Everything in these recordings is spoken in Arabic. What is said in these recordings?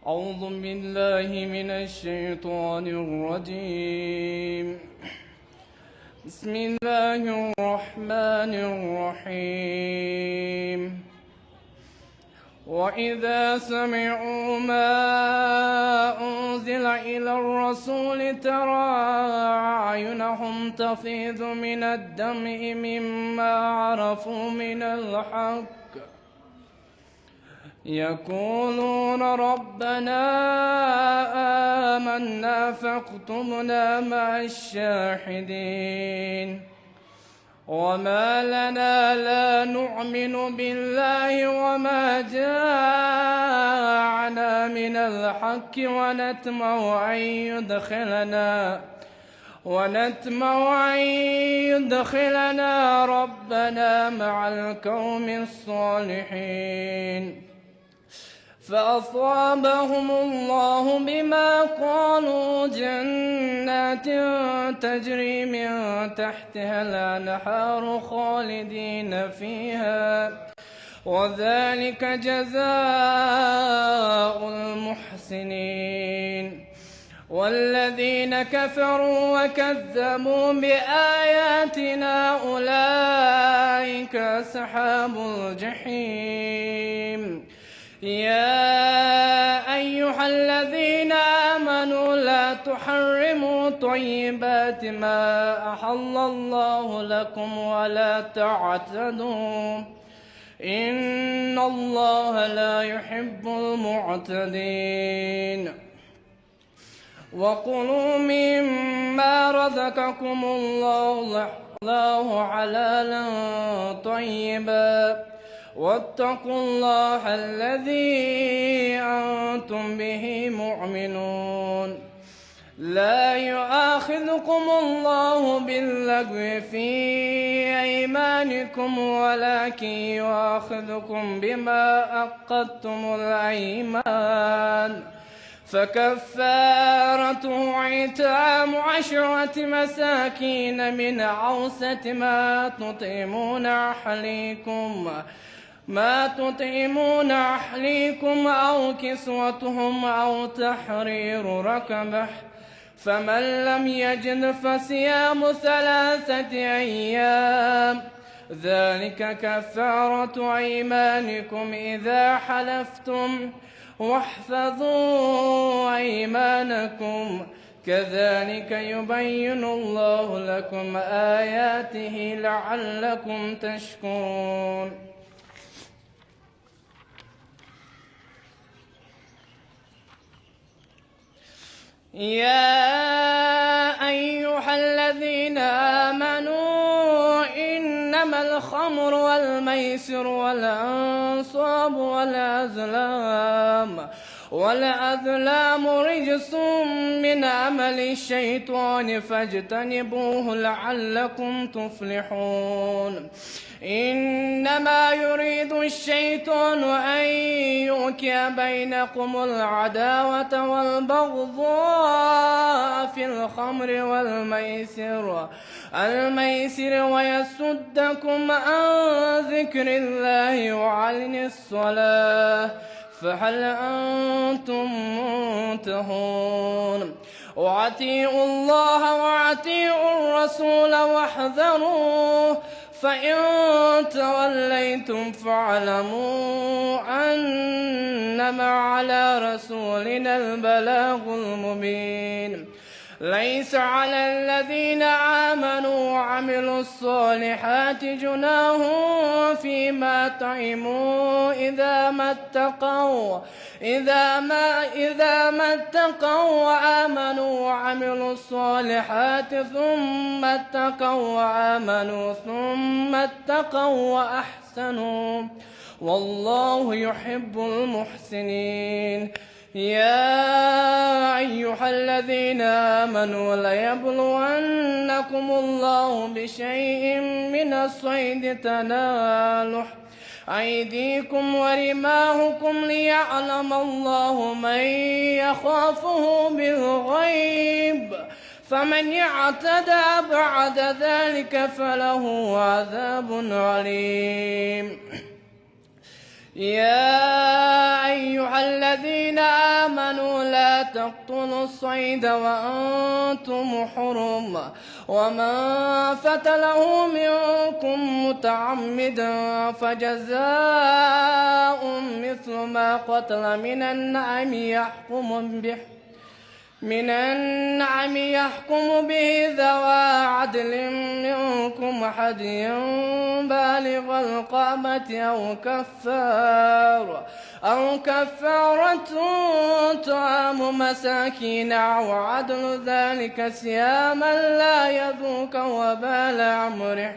أعوذ بالله من الشيطان الرجيم. بسم الله الرحمن الرحيم. وإذا سمعوا ما أنزل إلى الرسول ترى أعينهم تفيض من الدمع مما عرفوا من الحق يقولون ربنا آمنا فاكتبنا مع الشاهدين. وما لنا لا نؤمن بالله وما جاءنا من الحق ونتمع أن يدخلنا ربنا مع القوم الصالحين. فأصابهم الله بما قالوا جنات تجري من تحتها الأنهار خالدين فيها وذلك جزاء المحسنين. والذين كفروا وكذبوا بآياتنا أولئك أصحاب الجحيم. يا أيها الذين آمنوا لا تحرموا طيبات ما أحل الله لكم ولا تعتدوا إن الله لا يحب المعتدين. وكلوا مما رزقكم الله حلالا طيبا واتقوا الله الذي أنتم به مؤمنون. لا يؤاخذكم الله باللغو في أيمانكم ولكن يؤاخذكم بما عقدتم الأيمان. فكفارته إطعام 10 مساكين من أوسط ما تطعمون أهليكم أو كسوتهم أو تحرير رقبة. فمن لم يجد فصيام 3 أيام ذلك كفارة أيمانكم إذا حلفتم واحفظوا أيمانكم كذلك يبين الله لكم آياته لعلكم تشكرون. يا أيها الذين آمنوا إنما الخمر والميسر والأنصاب والأزلام رجس من عمل الشيطان فاجتنبوه لعلكم تفلحون. إنما يريد الشيطان أن يوقع بينكم العداوة والبغضاء في الخمر والميسر ويصدكم عن ذكر الله وعن الصلاة فهل أنتم منتهون. وأطيعوا الله وأطيعوا الرسول واحذروه فإن توليتم فاعلموا أنما على رسولنا البلاغ المبين. ليس على الذين آمنوا وعملوا الصالحات جناح فيما طعموا إذا ما اتقوا وآمنوا وعملوا الصالحات ثم اتقوا وآمنوا ثم اتقوا وأحسنوا والله يحب المحسنين. يا أيها الذين آمنوا ليبلونكم الله بشيء من الصيد تناله أيديكم ورماحكم ليعلم الله من يخافه بالغيب فمن اعتدى بعد ذلك فله عذاب عليم. يا أيها الذين آمنوا لا تقتلوا الصيد وأنتم حرم ومن قتله منكم متعمدا فجزاء مثل ما قتل من النعم يحكم به ذوى عدل منكم هديا بالغ القامة أو كفارة طعام مساكين أو عدل ذلك صياما لا يذوق وبال أمره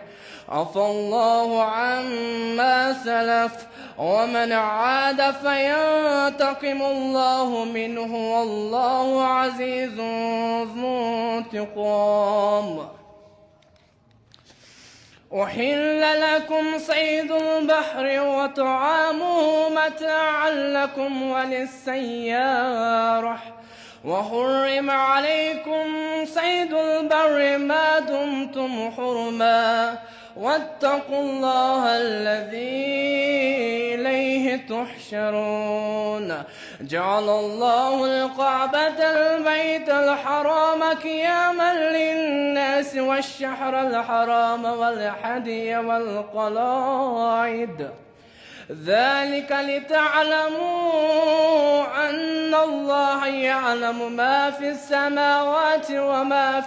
عفى الله عما سلف ومن عاد فينتقم الله منه والله عزيز ذو انتقام. أحل لكم صيد البحر وطعامه متاعا لكم وللسيارة وحرم عليكم صيد البر ما دمتم حرما واتقوا الله الذي إليه تحشرون. جعل الله الكعبة البيت الحرام قياما للناس والشهر الحرام والهدي والقلائد ذلك لتعلموا أن الله يعلم ما في السماوات وما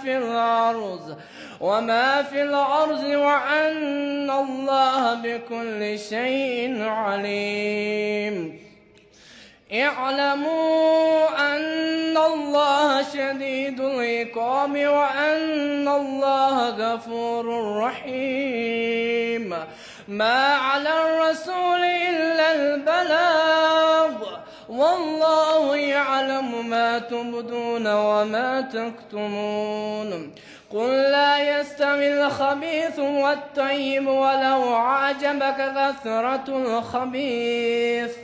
في الأرض وأن الله بكل شيء عليم. اعلموا أن الله شديد العقاب وأن الله غفور رحيم. ما على الرسول إلا البلاغ والله يعلم ما تبدون وما تكتمون. قل لا يستوي الخبيث والطيب ولو أعجبك كثرة الخبيث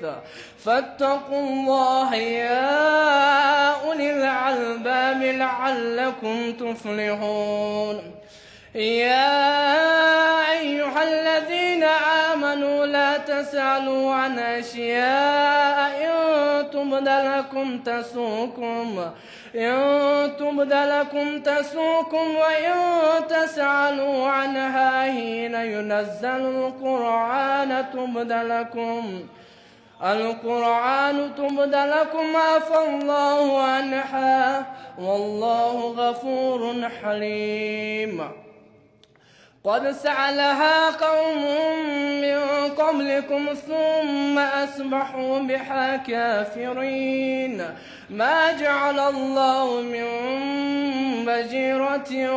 فاتقوا الله يا أولي الألباب لعلكم تفلحون. يا أيها الذين آمنوا لا تسألوا عن أشياء إن تبد لكم تسؤكم وإن تسألوا عنها حين ينزل القرآن تبد لكم عفى الله عنها والله غفور حليم. قد سألها قوم من قبلكم ثم أصبحوا بها كافرين. ما جعل الله من بجيرة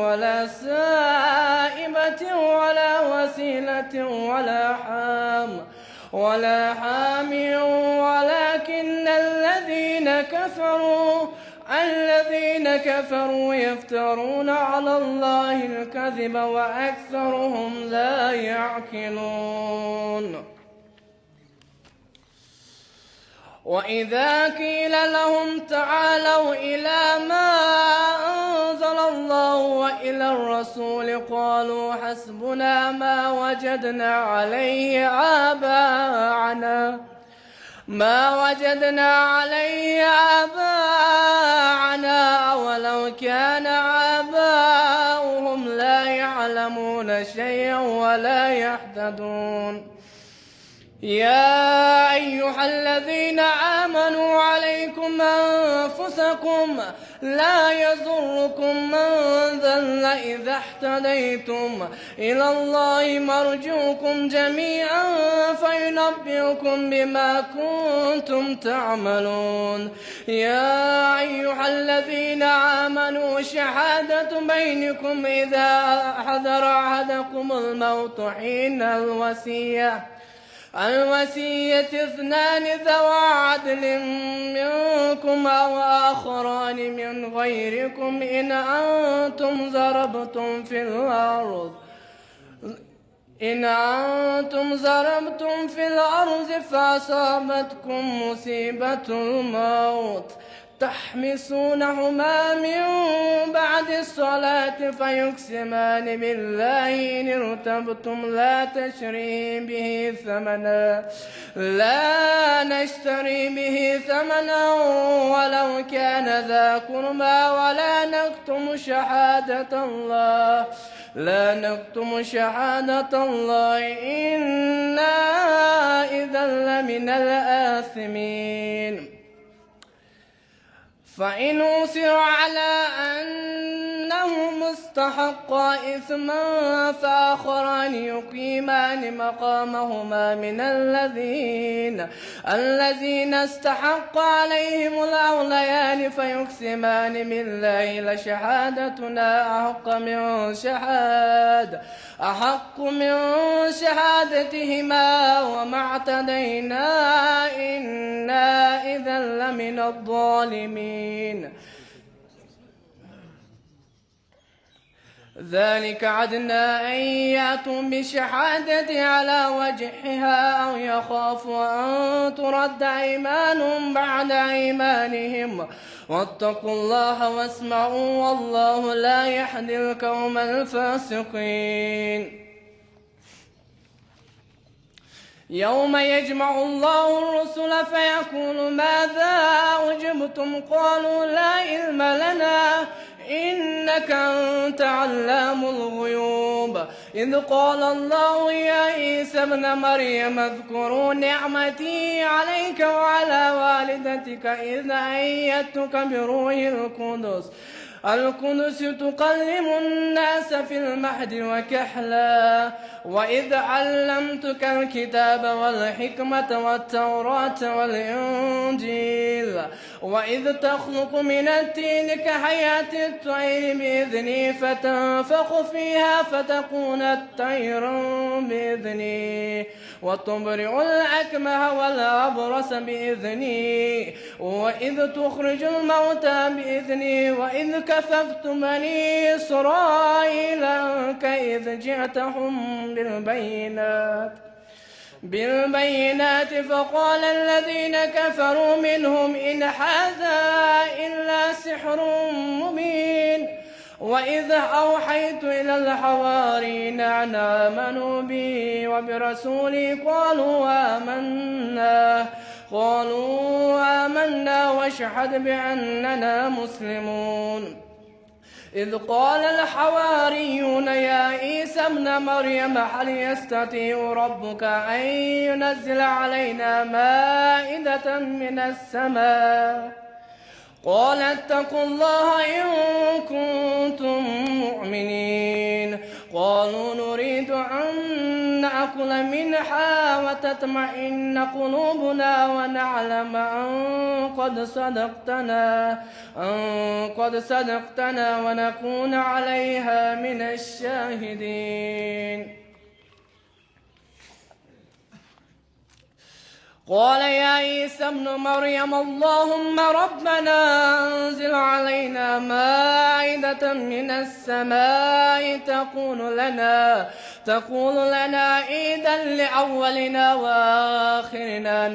ولا سائبة ولا وسيلة ولا حام ولكن الذين كفروا يفترون على الله الكذب وأكثرهم لا يعقلون. وإذا قيل لهم تعالوا إلى ما أنزل الله وإلى الرسول قالوا حسبنا ما وجدنا عليه آباءنا ولو كان آباؤهم لا يعلمون شيئا ولا يهتدون. يا أيها الذين آمنوا عليكم أنفسكم لا يضركم من ضل إذا اهتديتم إلى الله مرجوكم جميعا فينبئكم بما كنتم تعملون. يا أيها الذين آمنوا شهادة بينكم إذا حضر أحدكم الموت حين الوصية اثنان ذوى عدل منكم أو آخران من غيركم إن أنتم ضربتم في الأرض فأصابتكم مصيبة الموت تحمسونهما من بعد الصلاة فيقسمان بالله إن ارتبتم لا نشتري به ثمنا ولو كان ذا قربى لا نكتم شهادة الله إنا إذا لمن الآثمين فإن أصر على أنهم استحقا إثما فآخران يقيمان مقامهما من الذين استحق عليهم الأوليان فيقسمان بالله لشهادتنا أحق من شهادتهما وما اعتدينا إنا إذا لمن الظالمين ذلك عدنا أن يأتوا بالشهادة على وجهها أو يخافوا أن ترد أيمان بعد أيمانهم واتقوا الله واسمعوا والله لا يهدي القوم الفاسقين يوم يجمع الله الرسل فيقول ماذا أجبتم قالوا لا علم لنا إنك أنت علام الغيوب إذ قال الله يا عيسى ابن مريم اذكروا نعمتي عليك وعلى والدتك إذ أيدتك بروح القدس تكلم الناس في المهد وكحلا وإذ علمتك الكتاب والحكمة والتوراة والإنجيل وإذ تخلق من الطين كهيئة الطير بإذني فتنفخ فيها فتكون طيرا بإذني وتبرئ الأكمه والأبرص بإذني وإذ تخرج الموتى بإذني وإذ كففت بني إسرائيل عنك إذ جئتهم بالبينات فقال الذين كفروا منهم إن هذا إلا سحر مبين وإذ أوحيت إلى الحواريين أن آمنوا بي وبرسولي قالوا آمنا واشهد بأننا مسلمون إذ قال الحواريون يا عيسى ابن مريم هل يستطيع ربك أن ينزل علينا مائدة من السماء قال اتقوا الله إن كنتم مؤمنين قالوا نريد أن نأكل منها وتطمئن قلوبنا ونعلم أن قد صدقتنا ونكون عليها من الشاهدين قال يا عيسى ابن مريم اللهم ربنا أنزل علينا مائدة من السماء تكون لنا عيدا لأولنا وآخرنا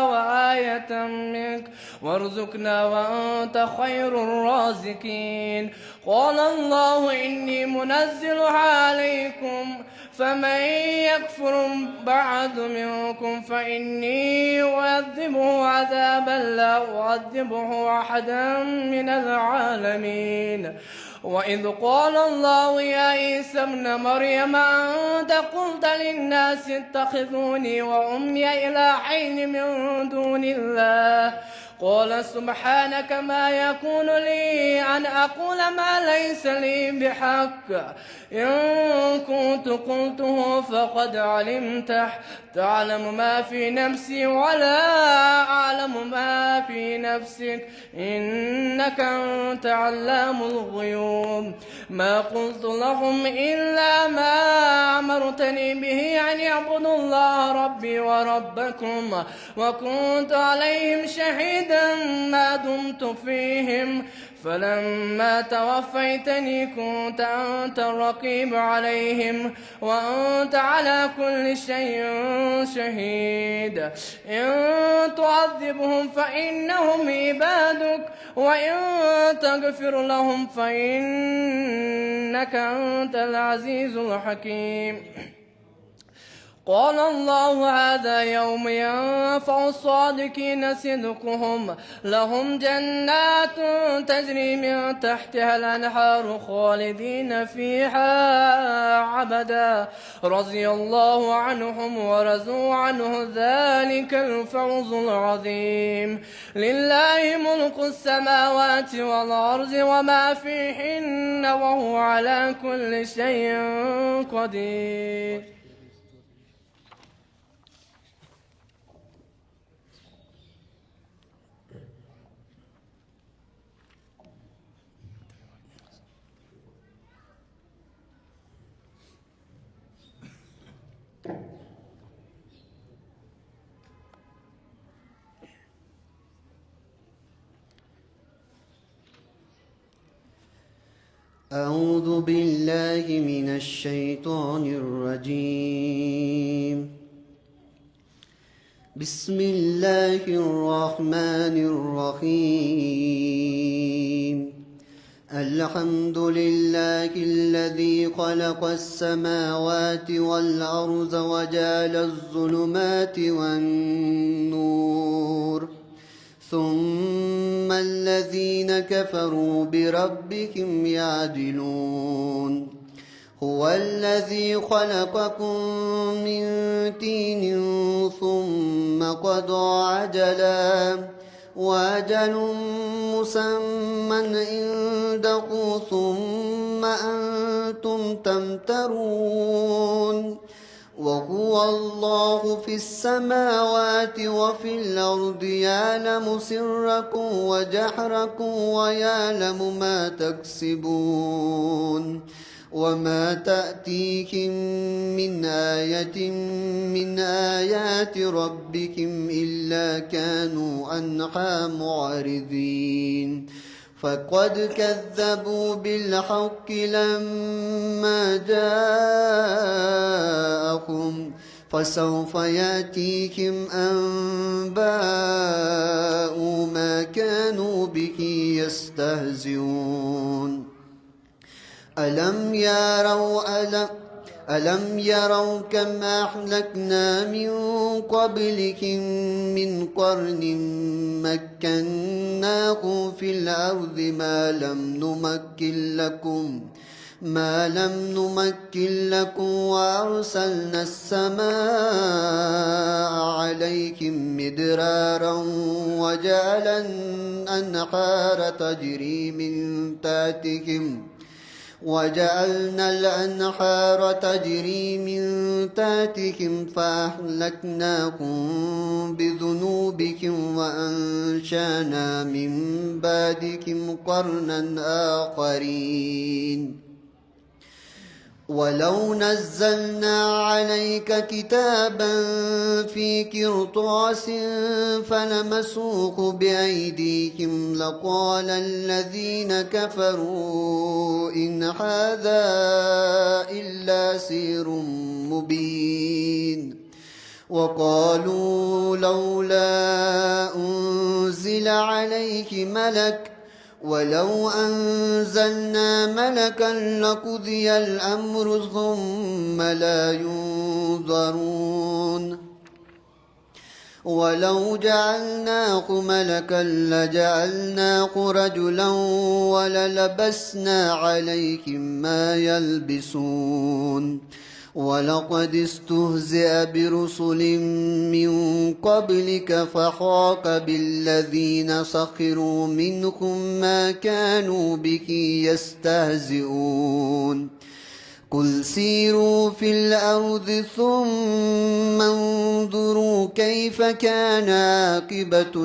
وآية منك وارزقنا وأنت خير الرازقين قال الله إني منزلها عليكم فمن يكفر بعد منكم فإني أعذبه عذابا لا أعذبه أحدا من العالمين وإذ قال الله يا عيسى ابن مريم أنت قلت للناس اتخذوني وأمي إلهين من دون الله قال سبحانك ما يكون لي أن أقول ما ليس لي بحق إن كنت قلته فقد علمته تعلم ما في نفسي ولا أعلم ما في نفسك إنك أنت علام الغيوب ما قلت لهم إلا ما أمرتني به أن يعبدوا الله ربي وربكم وكنت عليهم شهيدا ما دمت فيهم فلما توفيتني كنت أنت الرقيب عليهم وأنت على كل شيء شهيد. إن تعذبهم فإنهم عبادك وإن تغفر لهم فإنك أنت العزيز الحكيم. قال الله هذا يوم ينفع الصادقين صدقهم لهم جنات تجري من تحتها الأنهار خالدين فيها عبدا رضي الله عنهم ورضوا عنه ذلك الفوز العظيم. لله ملك السماوات والأرض وما فيهن وهو على كل شيء قدير. أعوذ بالله من الشيطان الرجيم. بسم الله الرحمن الرحيم. الحمد لله الذي خلق السماوات والأرض وجعل الظلمات والنور ثم الذين كفروا بربهم يعدلون. هو الذي خلقكم من طين ثم قضى عجلا وأجل مسمى عنده ثم أنتم تمترون. وهو الله في السماوات وفي الأرض يعلم سركم وجهركم ويعلم ما تكسبون. وما تأتيهم من آية من آيات ربهم إلا كانوا عنها معرضين. فقد كذبوا بالحق لما جاءهم فسوف يأتيهم أنباء ما كانوا به يستهزئون. ألم يروا كم أهلكنا من قبلهم من قرن مكناهم في الأرض ما لم نمكن لكم وأرسلنا السماء عليهم مدرارا وجعلنا الأنهار تجري من تحتهم فأهلكناهم بذنوبهم وأنشأنا من بعدهم قرنا آخرين. ولو نزلنا عليك كتابا في قرطاس فلمسوه بأيديهم لقال الذين كفروا إن هذا إلا سحر مبين. وقالوا لولا أنزل عليه ملك ولو أنزلنا ملكا لقضي الأمر ثم لا ينظرون. ولو جعلناه ملكا لجعلناه رجلا وللبسنا عليهم ما يلبسون. ولقد استهزئ برسل من قبلك فحاق بالذين سخروا منهم ما كانوا به يستهزئون. قل سيروا في الأرض ثم انظروا كيف كان عاقبة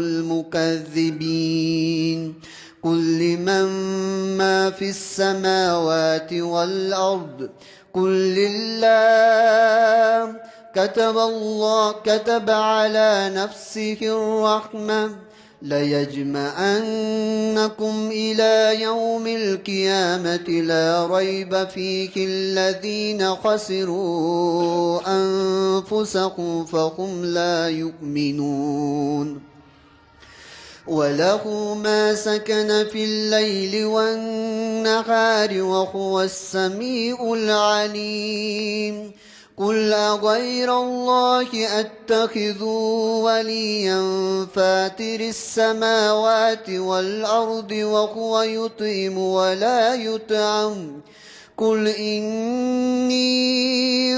المكذبين. قل لمن ما في السماوات والأرض قل لله كتب على نفسه الرحمة ليجمعنكم إلى يوم القيامة لا ريب فيه الذين خسروا أنفسهم فهم لا يؤمنون وله ما سكن في الليل والنهار وهو السميع العليم قل أغير الله أتخذ وليا فاتر السماوات والأرض وهو يطعم ولا يطعم قل إني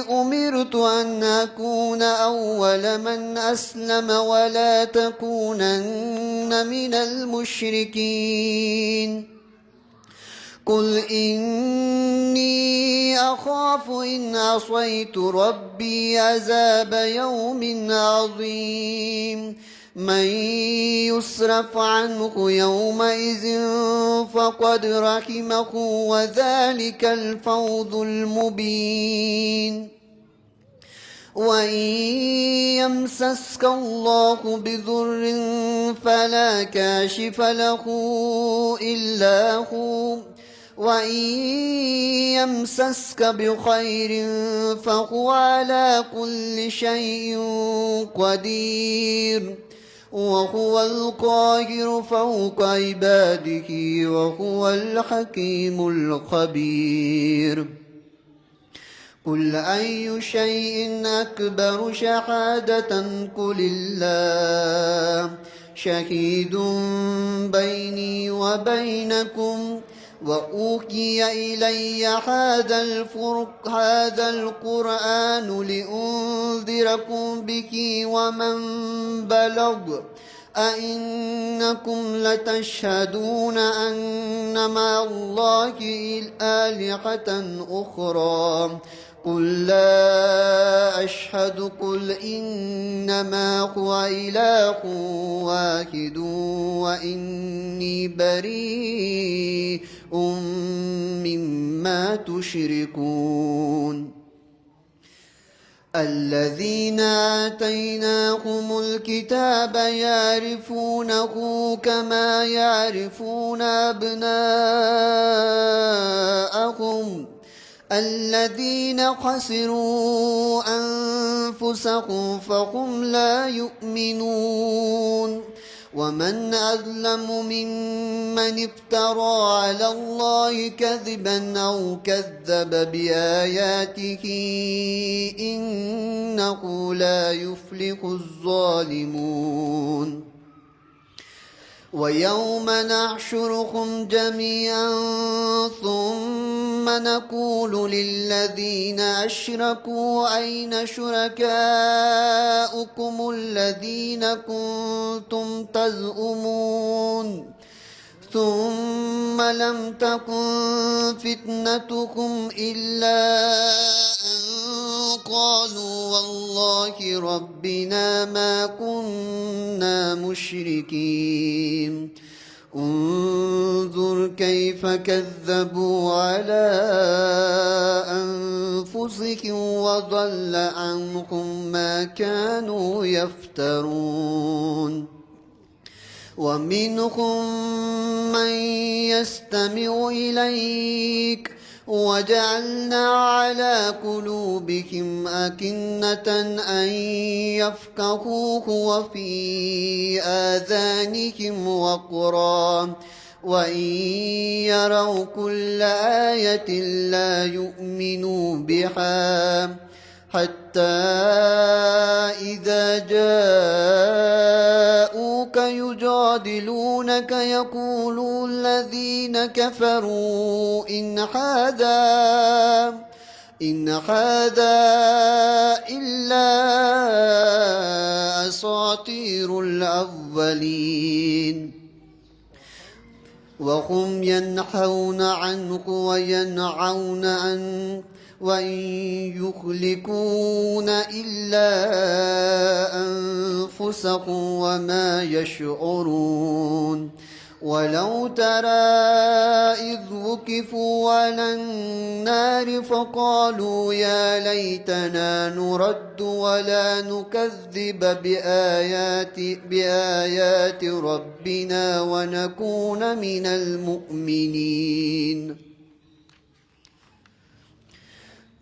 أمرت أن أكون أول من أسلم ولا تكونن من المشركين قل إني أخاف إن عصيت ربي عذاب يوم عظيم من يصرف عنه يومئذ فقد رحمه وذلك الفوز المبين وإن يمسسك الله بضر فلا كاشف له إلا هو وإن يمسسك بخير فهو على كل شيء قدير وهو القاهر فوق عباده وهو الحكيم الخبير قل أي شيء أكبر شهادة قل الله شهيد بيني وبينكم وأوحي إلي هذا القرآن لأنذركم به ومن بلغ أئنكم لتشهدون أن مع الله آلهة أخرى قل لا أشهد قل إنما هو إله واحد وإني بريء مما تشركون الذين آتيناهم الكتاب يعرفونه كما يعرفون أبناءهم الذين خسروا أنفسهم فهم لا يؤمنون ومن أظلم ممن افترى على الله كذبا أو كذب بآياته إنه لا يفلح الظالمون ويوم نحشرهم جميعا ثم نقول للذين أشركوا أين شركاؤكم الذين كنتم تزعمون ثم لم تكن فتنتكم إلا أن قالوا والله ربنا ما كنا مشركين انظر كيف كذبوا على أنفسهم وضل عنهم ما كانوا يفترون ومنهم من يستمع إليك وجعلنا على قلوبهم أكنة أن يفقهوه وفي آذانهم وقرا وإن يروا كل آية لا يؤمنوا بها حتى إذا جاءوك يجادلونك يقول الذين كفروا إن هذا إلا أساطير الأولين وهم ينهون عنه وينعون عنه وإن يخلقون إلا أنفسهم وما يشعرون ولو ترى إذ وقفوا على النار فقالوا يا ليتنا نرد ولا نكذب بآيات ربنا ونكون من المؤمنين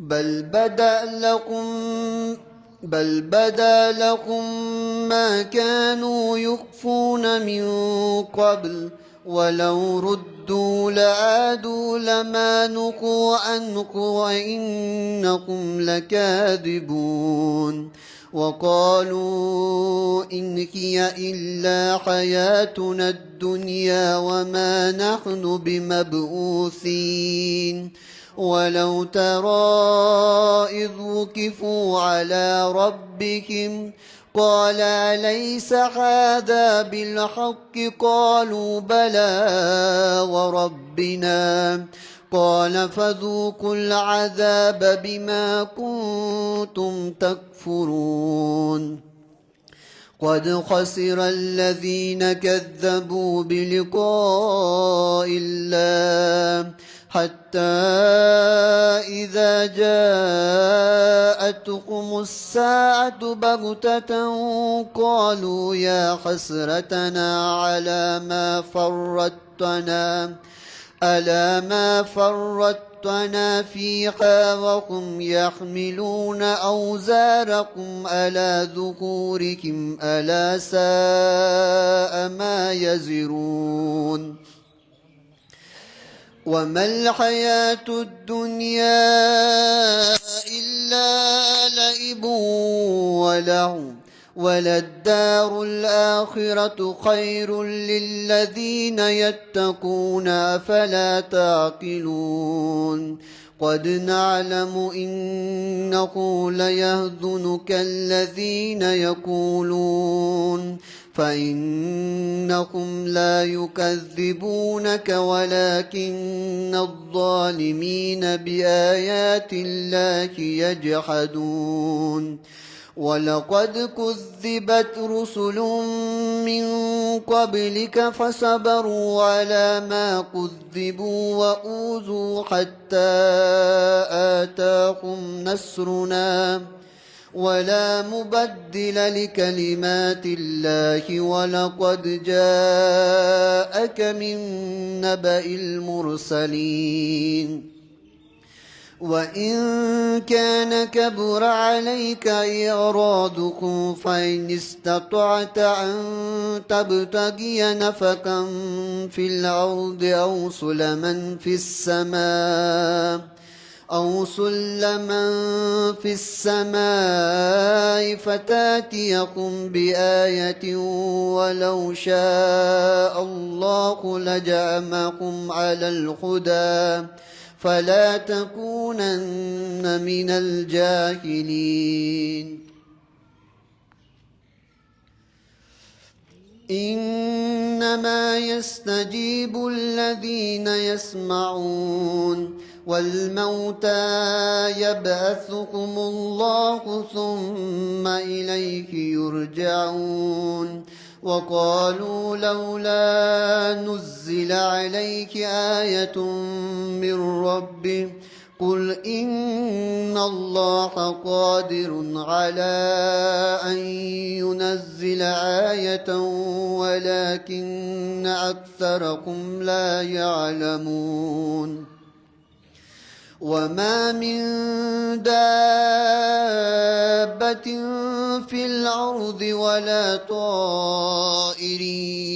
بل بدا لكم ما كانوا يخفون من قبل ولو ردوا لعادوا لما نهوا عنه وإنكم لكاذبون وقالوا إن هي إلا حياتنا الدنيا وما نحن بمبعوثين ولو ترى إذ وقفوا على ربهم قال أليس هذا بالحق قالوا بلى وربنا قال فذوقوا العذاب بما كنتم تكفرون قد خسر الذين كذبوا بلقاء الله حتى إذا جاءتهم الساعة بغتة قالوا يا حسرتنا على ما فرطنا فيها وهم يحملون أوزارهم على ظهورهم ألا ساء ما يزرون وما الحياة الدنيا إلا لعب ولهو وللدار الآخرة خير للذين يتقون أفلا تعقلون قد نعلم إنه ليحزنك الذين يقولون فإنهم لا يكذبونك ولكن الظالمين بآيات الله يجحدون ولقد كذبت رسل من قبلك فصبروا على ما كذبوا وأوذوا حتى آتاهم نصرنا ولا مبدل لكلمات الله ولقد جاءك من نبأ المرسلين وإن كان كبر عليك إعراضكم فإن استطعت أن تبتغي نفقا في الأرض أو سلما في السماء فتاتيكم بآية ولو شاء الله لجمعكم على الهدى فلا تكونن من الجاهلين إنما يستجيب الذين يسمعون والموتى يبعثهم الله ثم إليه يرجعون وقالوا لولا نزل عليك آية من ربه قل إن الله قادر على أن ينزل آية ولكن أكثركم لا يعلمون وما من دابة في الأرض ولا طائر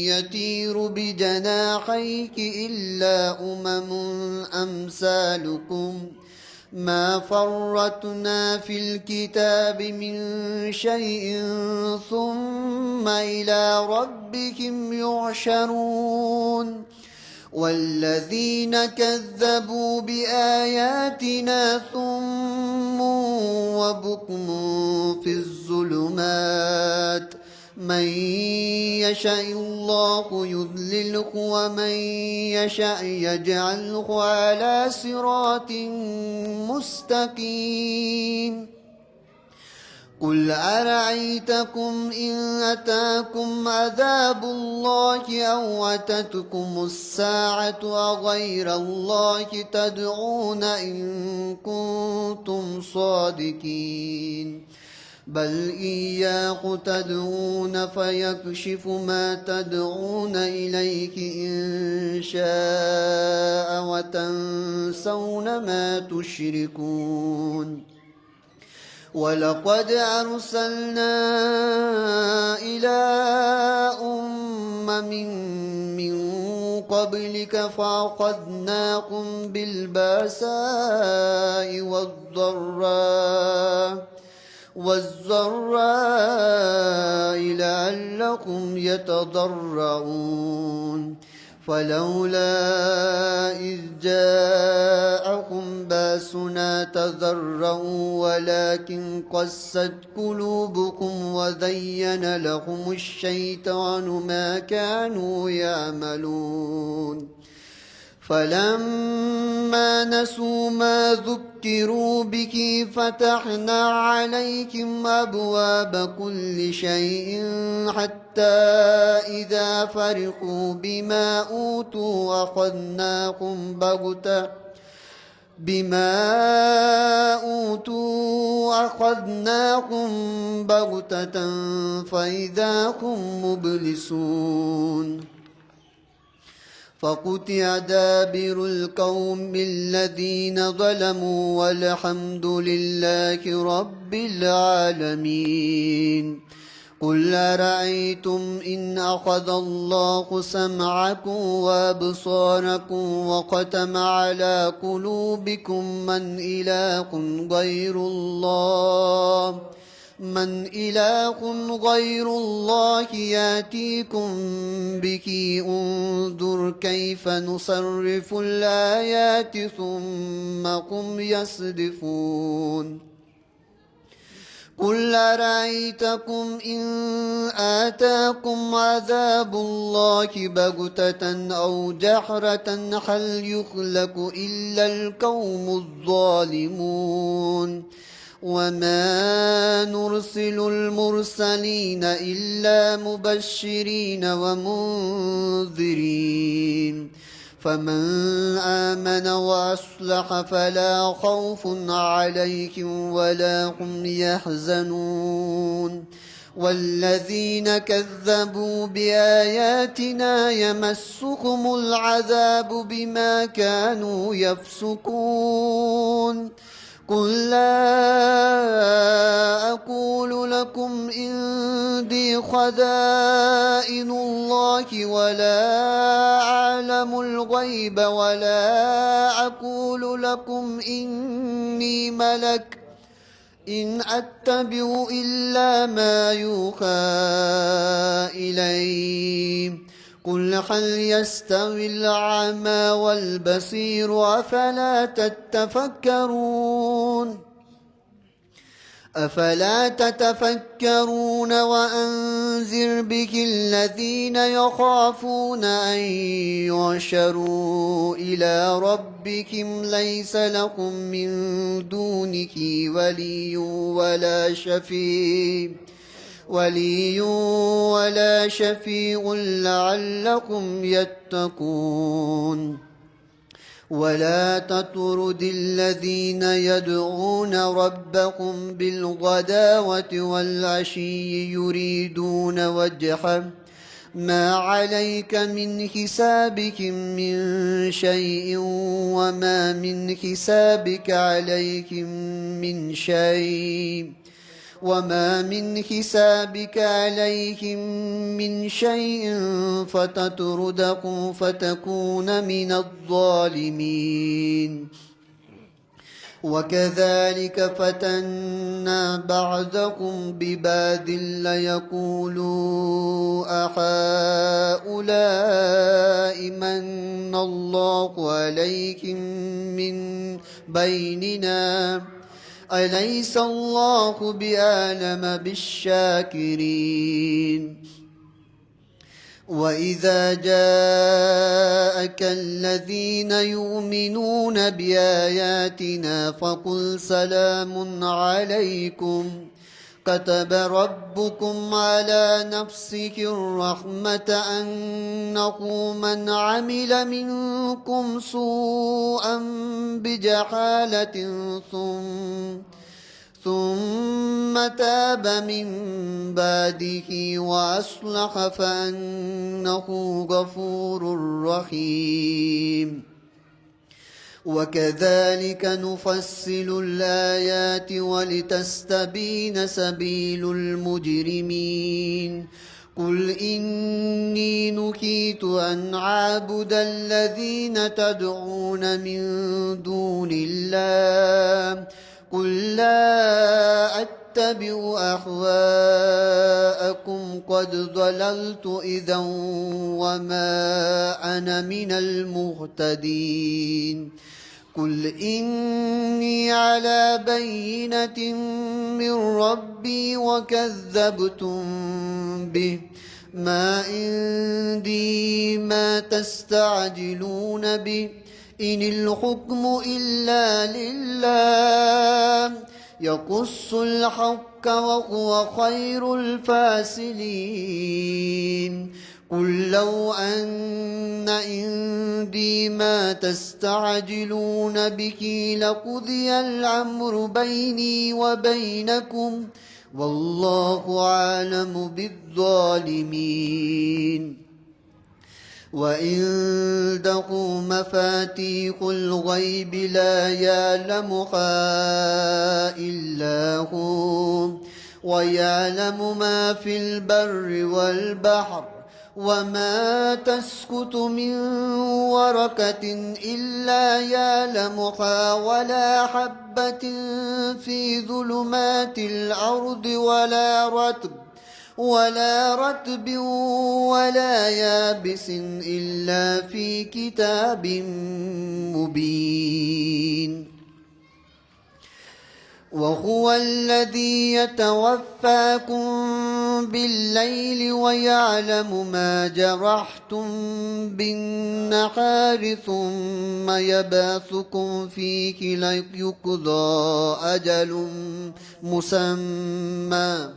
يطير بجناحيه إلا أمثالكم ما فرطنا في الكتاب من شيء ثم إلى ربهم يحشرون والذين كذبوا بآياتنا صم وبكم في الظلمات من يشاء الله يضلله ومن يشاء يجعله على صراط مستقيم قل أرأيتكم إن أتاكم عذاب الله أو أتتكم الساعة أغير الله تدعون إن كنتم صادقين بل إياه تدعون فيكشف ما تدعون إليه إن شاء وتنسون ما تشركون ولقد أرسلنا إلى أمم من قبلك فأخذناهم بالبأساء والضراء لعلهم يتضرعون فلولا إذ جاءهم باسنا تضرعوا ولكن قست قلوبكم وزين لهم الشيطان ما كانوا يعملون فلما نسوا ما ذكروا به فتحنا عليهم أبواب كل شيء حتى إذا فرحوا بما أوتوا أخذناهم بغتة فإذا هم مبلسون فقطع دابر القوم الذين ظلموا والحمد لله رب العالمين قل أرأيتم إن أخذ الله سمعكم وأبصاركم وختم على قلوبكم من إله غير الله يأتيكم به انظر كيف نصرف الآيات ثم هم يصدفون قل أرأيتكم إن آتاكم عذاب الله بغتة أو جهرة هل يخلق إلا القوم الظالمون وما نرسل المرسلين إلا مبشرين ومنذرين فمن آمن وأصلح فلا خوف عليهم ولا هم يحزنون والذين كذبوا بآياتنا يمسهم العذاب بما كانوا يفسقون قل لا أقول لكم عندي خزائن الله ولا أعلم الغيب ولا أقول لكم إني ملك إن أتبع إلا ما يوحى إلي قل هل يستوي الأعمى والبصير أفلا تتفكرون وأنذر به الذين يخافون أن يحشروا إلى ربهم ليس لهم من دونه ولي ولا شفيع لعلهم يتقون ولا تطرد الذين يدعون ربهم بالغداوة والعشي يريدون وجهه ما عليك من حسابهم من شيء وما من حسابك عليهم من شيء فتطردهم فتكون من الظالمين وكذلك فتنا بعضهم ببعض ليقولوا أهؤلاء من الله عليهم من بيننا أليس الله بأعلم بالشاكرين وإذا جاءك الذين يؤمنون بآياتنا فقل سلام عليكم كتب ربكم على نفسه الرحمة أنه من عمل منكم سوءا بجهالة ثم تاب من بعده وأصلح فأنه غفور رحيم. وكذلك نفصل الآيات ولتستبين سبيل المجرمين. قل إني نهيت أن أعبد الذين تدعون من دون الله قل لا أتبع أهواءكم قد ضللت إذا وما أنا من المهتدين. قل إني على بينة من ربي وكذبتم به ما عندي ما تستعجلون به إن الحكم إلا لله يقص الحق وهو خير الفاصلين. قل لو أن عندي ما تستعجلون به لقضي الأمر بيني وبينكم والله أعلم بالظالمين. وعنده مفاتيح الغيب لا يعلمها إلا هو ويعلم ما في البر والبحر وما تسقط من ورقة إلا يعلمها ولا حبة في ظلمات الأرض ولا رطب ولا يابس إلا في كتاب مبين. وهو الذي يتوفاكم بالليل ويعلم ما جرحتم بالنهار ثم يبعثكم فيه ليقضى أجل مسمى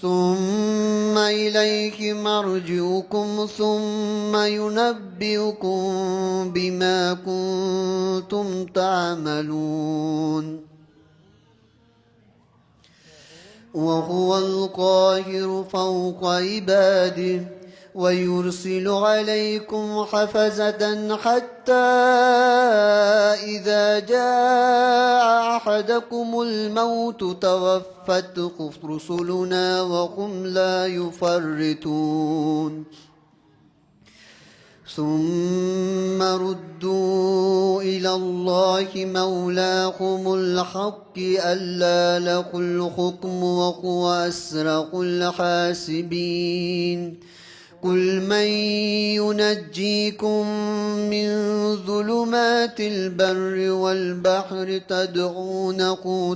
ثم إليه مرجعكم ثم ينبئكم بما كنتم تعملون. وهو القاهر فوق عباده ويرسل عليكم حفظة حتى إذا جاء أحدكم الموت توفته رسلنا وهم لا يفرطون. ثم ردوا إلى الله مولاهم الحق ألا له الحكم وهو أسرع الحاسبين. قل من ينجيكم من ظلمات البر والبحر تدعونه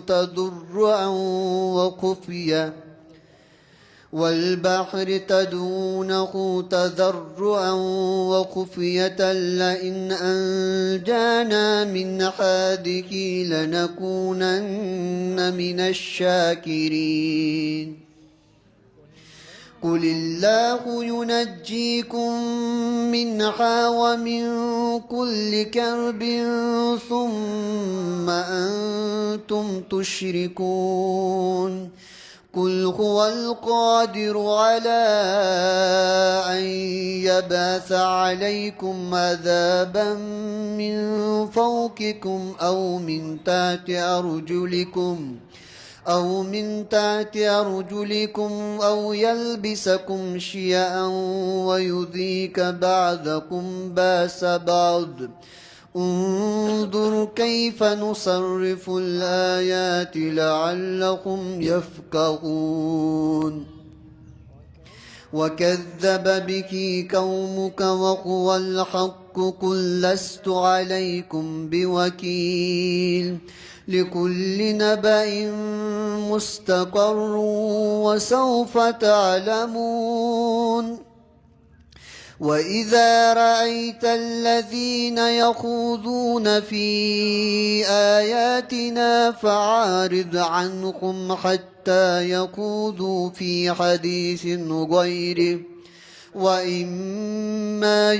تضرعا وخفية لئن أنجانا من هذه لنكونن من الشاكرين. قل الله ينجيكم منها ومن كل كرب ثم أنتم تشركون. قل هو القادر على أن يبعث عليكم عذابا من فوقكم أو من تحت أرجلكم أو يلبسكم شيعا ويذيق بعضكم بأس بعض. انظر كيف نصرف الآيات لعلهم يفقهون. وكذب به قومك وهو الحق قل لست عليكم بوكيل لكل نبأ مستقر وسوف تعلمون. وإذا رأيت الذين يخوضون في آياتنا فأعرض عنهم حتى يخوضوا في حديث غيره وإما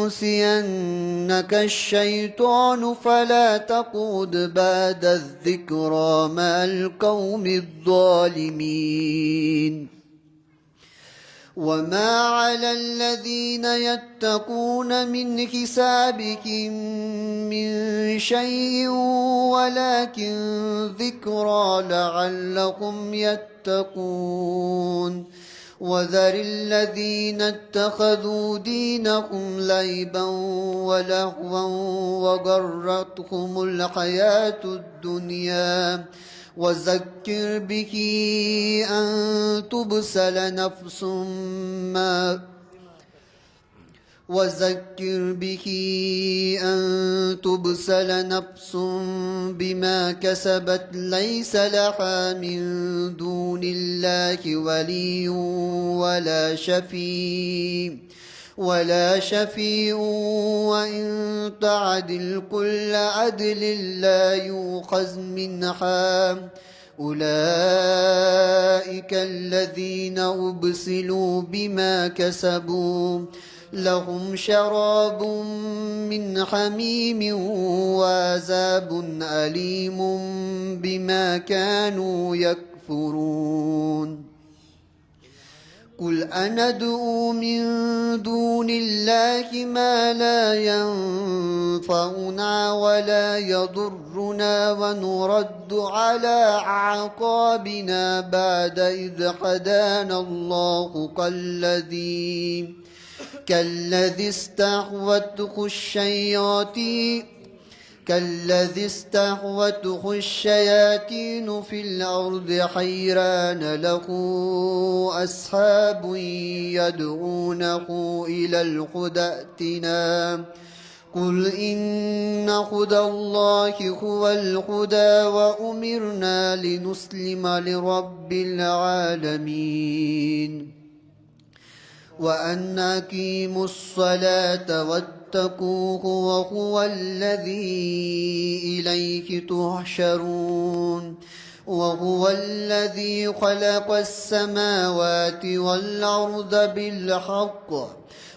ينسينك الشيطان فلا تقعد بعد الذكرى مع القوم الظالمين وما على الذين يتقون من حسابهم من شيء ولكن ذكرى لعلهم يتقون وذر الذين اتخذوا دينهم لعبا ولهوا وغرتهم الحياة الدنيا وذكر به أن تبسل نفس بما كسبت ليس لها من دون الله ولي ولا شفيع وإن تعدل كل عدل لا يؤخذ منها أولئك الذين أبسلوا بما كسبوا لهم شراب من حميم وعذاب أليم بما كانوا يكفرون قل أندعو من دون الله ما لا ينفعنا ولا يضرنا ونرد على أعقابنا بعد إذ هدانا الله كالذي استهوته الشياطين في الأرض حيران له أصحاب يدعونه إلى الهدى ائتنا قل إن هدى الله هو الهدى وأمرنا لنسلم لرب العالمين وأن أقيموا الصلاة واتقوه وهو الذي إليه تحشرون وهو الذي خلق السماوات والأرض بالحق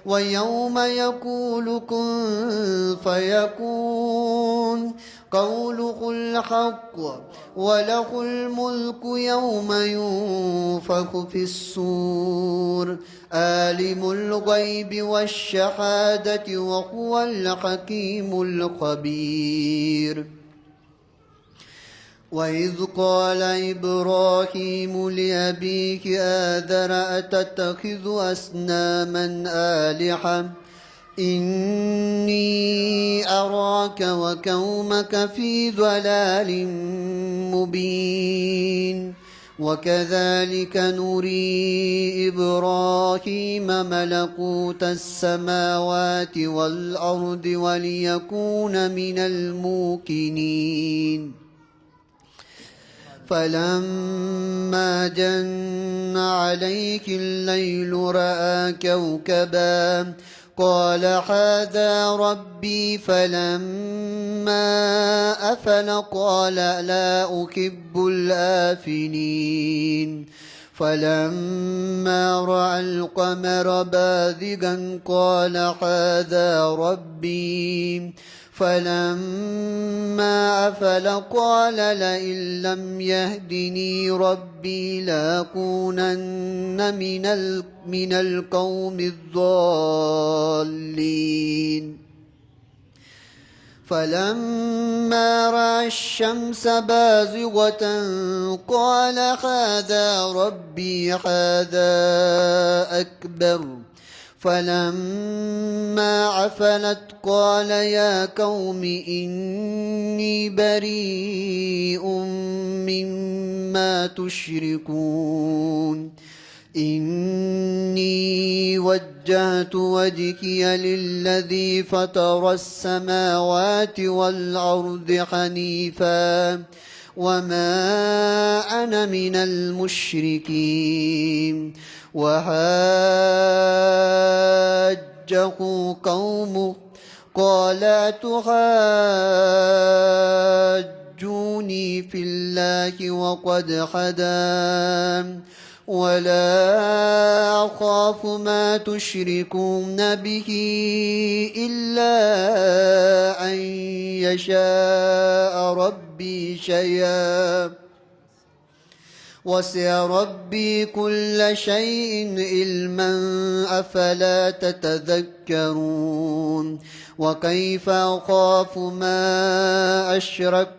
ويوم يقول كن فيكون قوله الحق وله الملك يوم ينفخ في الصور عالم الغيب والشهادة وهو الحكيم الخبير وإذ قال إبراهيم لأبيه آذر أتتخذ أصناما آلهة إني أراك وقومك في ضلال مبين وكذلك نري إبراهيم ملكوت السماوات والأرض وليكون من الموقنين فلما جن عليه الليل رأى كوكبا قال هذا ربي فلما أفل قال لا أحب الآفلين فلما رأى القمر بازغا قال هذا ربي فلما أفل قال لئن لم يهدني ربي لأكونن من القوم الضالين فلما رأى الشمس بازغة قال هذا ربي هذا أكبر فلما أفلت قال يا قوم إني بريء مما تشركون إني وجهت وجهي للذي فطر السماوات والأرض حنيفا وما أنا من المشركين وحاجه قومه قال أتحاجوني في الله وقد هدان ولا أخاف ما تشركون به إلا أن يشاء ربي شيئا وسع ربي كل شيء علما أفلا تتذكرون وكيف أخاف ما أشركتم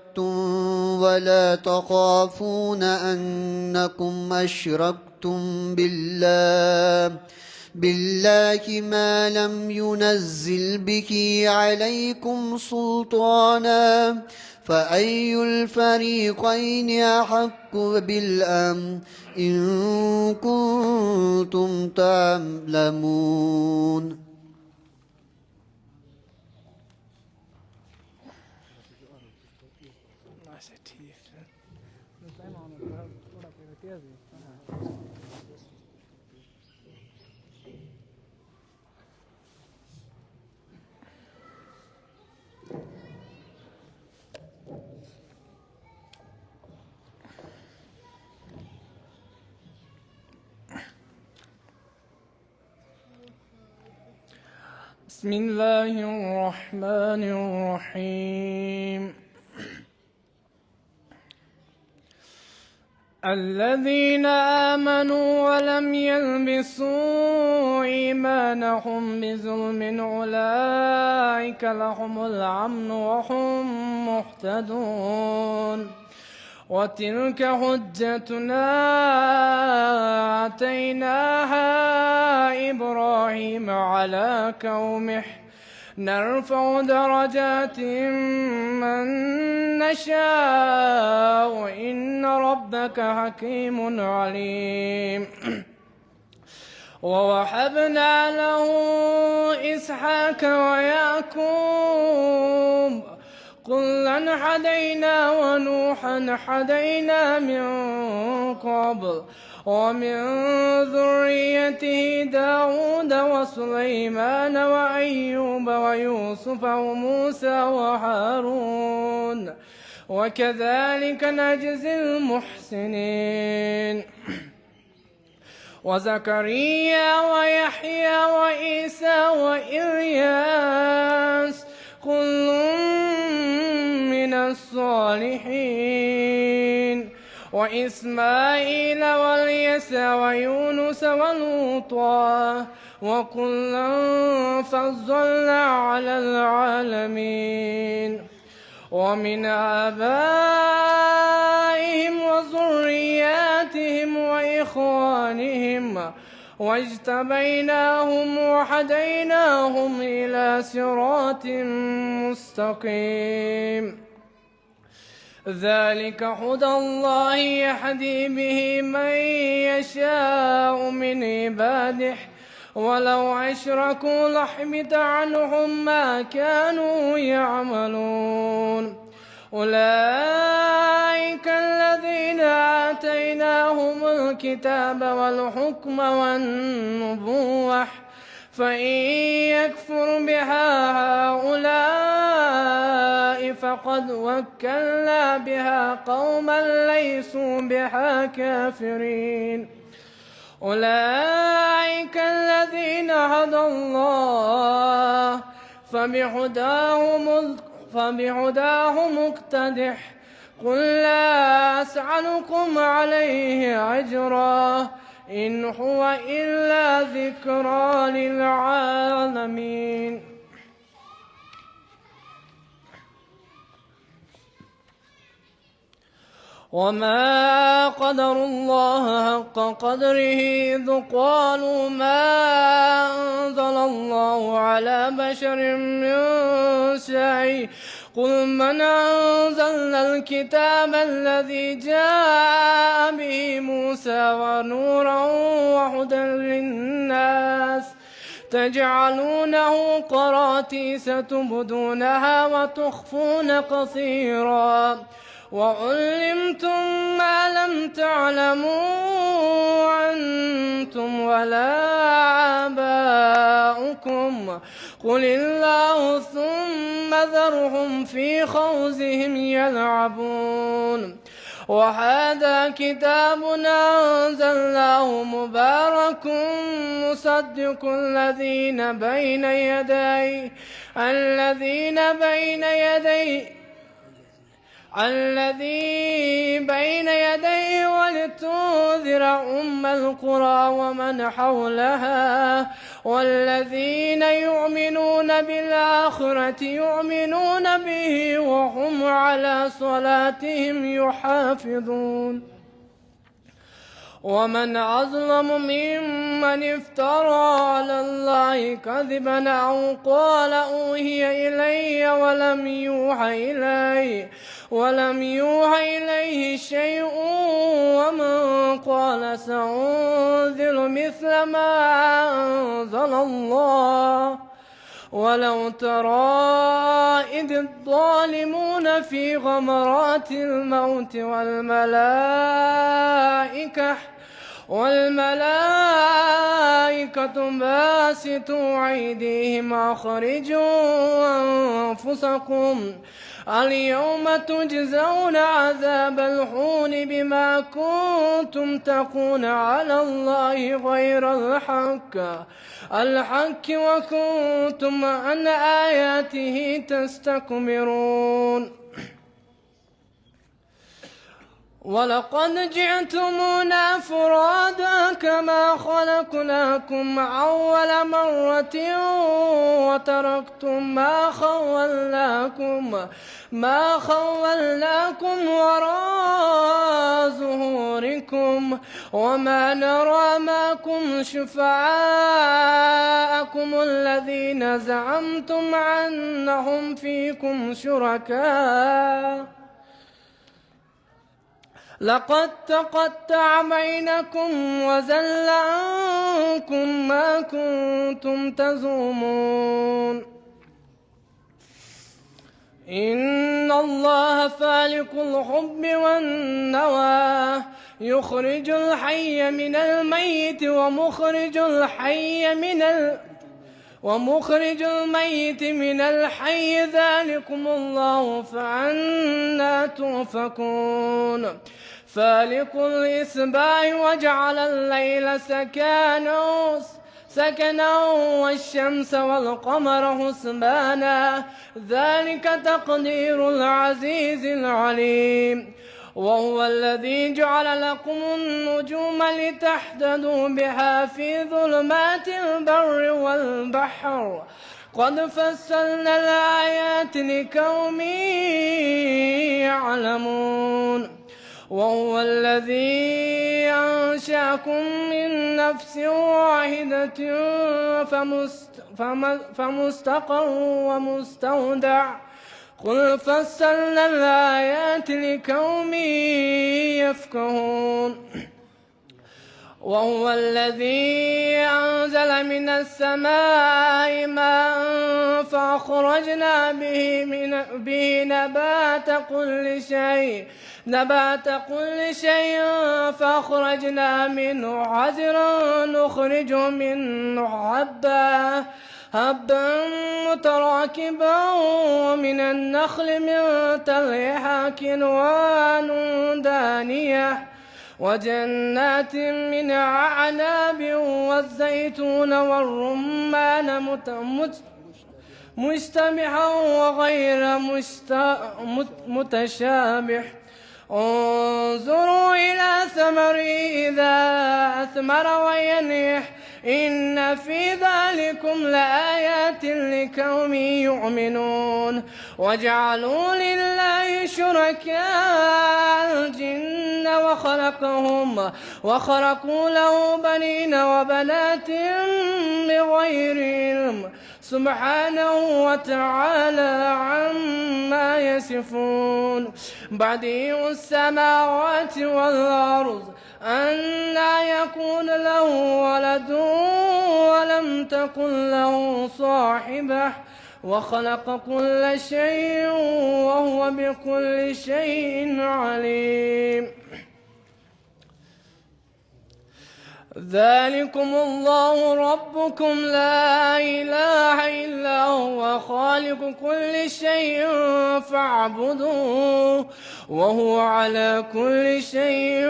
ولا تخافون أنكم أشركتم بالله ما لم ينزل به عليكم سلطانا فأي الفريقين أحق بالأمن إن كنتم تعلمون. بسم الله الرحمن الرحيم. الذين آمنوا ولم يلبسوا إيمانهم بظلم أولئك لهم الأمن وهم مهتدون. وتلك حجتنا آتيناها إبراهيم على قومه نرفع درجات من نشاء إن ربك حكيم عليم. ووهبنا له إسحاق ويعقوب كلا هدينا ونوحا هدينا من قبل ومن ذريته داود وسليمان وأيوب ويوسف وموسى وهارون وكذلك نجزي المحسنين. وزكريا ويحيى وعيسى وإلياس كل من الصالحين وإسماعيل واليسع ويونس ولوطا وكلا فضلنا على العالمين. ومن آبائهم وذرياتهم وإخوانهم واجتبيناهم وهديناهم إلى صراط مستقيم. ذلك هدى الله يهدي به من يشاء من عباده ولو أشركوا لحبط عنهم ما كانوا يعملون. أولئك الذين آتيناهم الكتاب والحكم والنبوة فإن يكفر بها هؤلاء فقد وكلنا بها قوما ليسوا بها كافرين. أولئك الذين هدى الله فبهداه مقتدح قل لا أسألكم عليه أجرا إن هو إلا ذكرى للعالمين. وما قدروا الله حق قدره إذ قالوا ما أنزل الله على بشر من شيء قل من أنزل الكتاب الذي جاء به موسى ونورا وهدى للناس تجعلونه قراطيس تبدونها وتخفون كثيرا وعلمتم ما لم تعلموا أنتم ولا آباؤكم قل الله ثم ذرهم في خوضهم يلعبون وهذا كتاب أنزلناه مبارك مصدق الذي بين يديه ولتنذر أم القرى ومن حولها والذين يؤمنون بالآخرة يؤمنون به وهم على صلاتهم يحافظون ومن أظلم ممن افترى على الله كذبا أو قال أوحي إلي ولم يوحى إليه شيء ومن قال سأنزل مثل ما أنزل الله ولو ترى إذ الظالمون في غمرات الموت والملائكة باسطوا أيديهم أخرجوا أنفسكم اليوم تجزون عذاب الهون بما كنتم تقولون على الله غير الحق وكنتم عن آياته تستكبرون ولقد جئتمونا فرادا كما خلقناكم أول مرة وتركتم ما خولناكم وراء ظهوركم وما نرى معكم شفعاءكم الذين زعمتم أنهم فيكم شركاء لقد تقطع بينكم وزل عنكم ما كنتم تزعمون إن الله فالق الحب والنوى يخرج الحي من الميت ومخرج الميت من الحي ذلكم الله فأنا تؤفكون فالق الإصباح وجعل الليل سكنا والشمس والقمر حسبانا ذلك تقدير العزيز العليم وهو الذي جعل لكم النجوم لتهتدوا بها في ظلمات البر والبحر قد فصلنا الآيات لقوم يعلمون وهو الذي أنشأكم من نفس واحدة فمستقر ومستودع قل فصلنا الآيات لقوم يفقهون وهو الذي أنزل من السماء ماء فأخرجنا به نبات كل شيء فأخرجنا منه حزرا نخرج منه حبا متراكبا ومن النخل من طلعها كنوان دانية وجنات من أعناب والزيتون والرمان مشتبها وغير متشابه انظروا إلى ثمره إذا أثمر وينعح إن في ذلكم لآيات لقوم يؤمنون وجعلوا لله شركاء الجن وخلقوا له بنين وبنات بغير علم سبحانه وتعالى عما يصفون بديع السماوات والأرض أنى يكون له ولد ولم تكن له صاحبة وخلق كل شيء وهو بكل شيء عليم. ذلكم الله ربكم لا إله إلا هو خالق كل شيء فاعبدوه وهو على كل شيء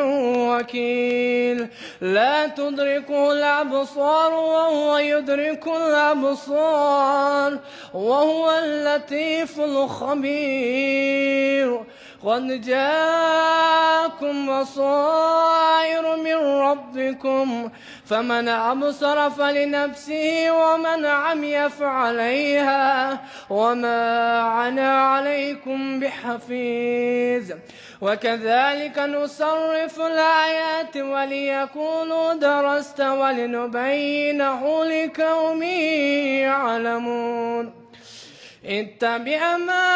وكيل. لا تدركه الأبصار وهو يدرك الأبصار وهو اللطيف الخبير. قد جاءكم بصائر من ربكم فمن أبصر فلنفسه ومن عمي فعليها وما أنا عليكم بحفيظ. وكذلك نصرف الآيات وليقولوا درست ولنبينه لقوم يعلمون. اتبع ما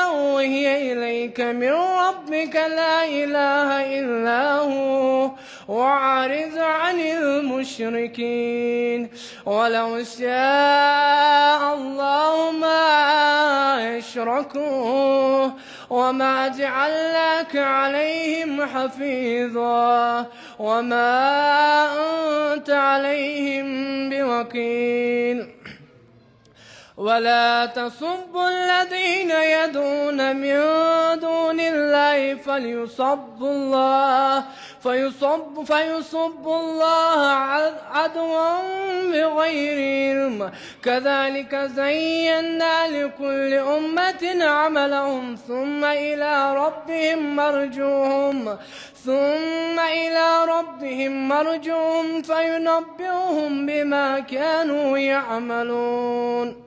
أوحي إليك من ربك لا إله إلا هو وأعرض عن المشركين. ولو شاء الله ما أشركوا وما جعلناك عليهم حفيظا وما أنت عليهم بوكيل. ولا تسبوا الذين يدعون من دون الله فيصبوا الله عدوا بغير علم. كذلك زينا لكل أمة عملهم ثم إلى ربهم مرجوهم فينبئهم بما كانوا يعملون.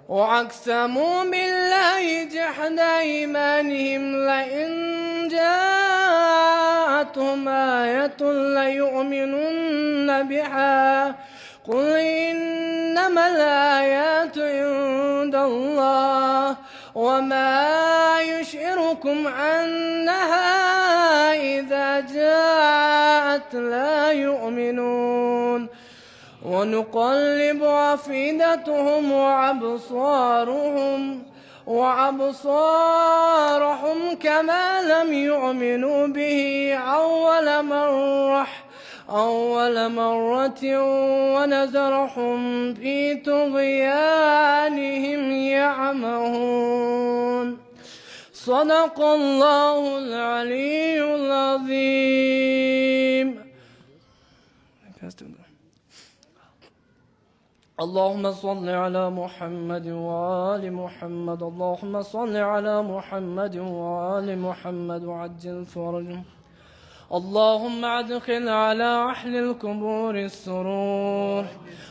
وأقسموا بالله جحد أيمانهم لئن جاءتهم آية ليؤمنن بها قل إنما الآيات عند الله وما يشعركم أنها إذا جاءت لا يؤمنون. ونقلب أفئدتهم وأبصارهم كما لم يؤمنوا به أول مرة ونذرهم في طغيانهم يعمهون. صدق الله العلي العظيم. اللهم صل على محمد وآل محمد. اللهم صل على محمد وآل محمد وعجل فرجهم. اللهم أدخل على أهل القبور السرور.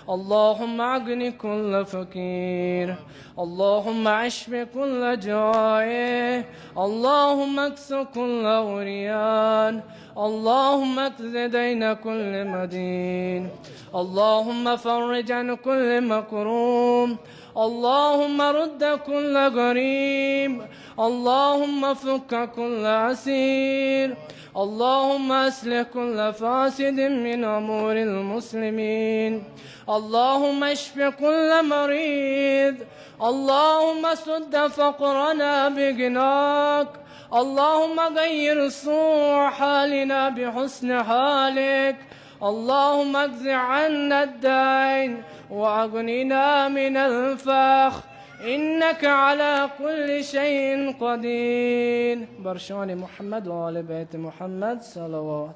اللهم أغن كل فقير. اللهم اشف كل جائع. اللهم اكس كل عريان. اللهم اقض دين كل مدين. اللهم فرج عن كل مكروم. اللهم رد كل غريب. اللهم فك كل أسير. اللهم أصلح كل فاسد من أمور المسلمين. اللهم اشف كل مريض. اللهم سد فقرنا بغناك. اللهم غير سوء حالنا بحسن حالك. اللهم اجز عنا الدين وأغننا من الفخر إنك على كل شيء قدير. برشان محمد وآل بيت محمد صلوات.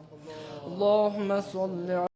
اللهم صل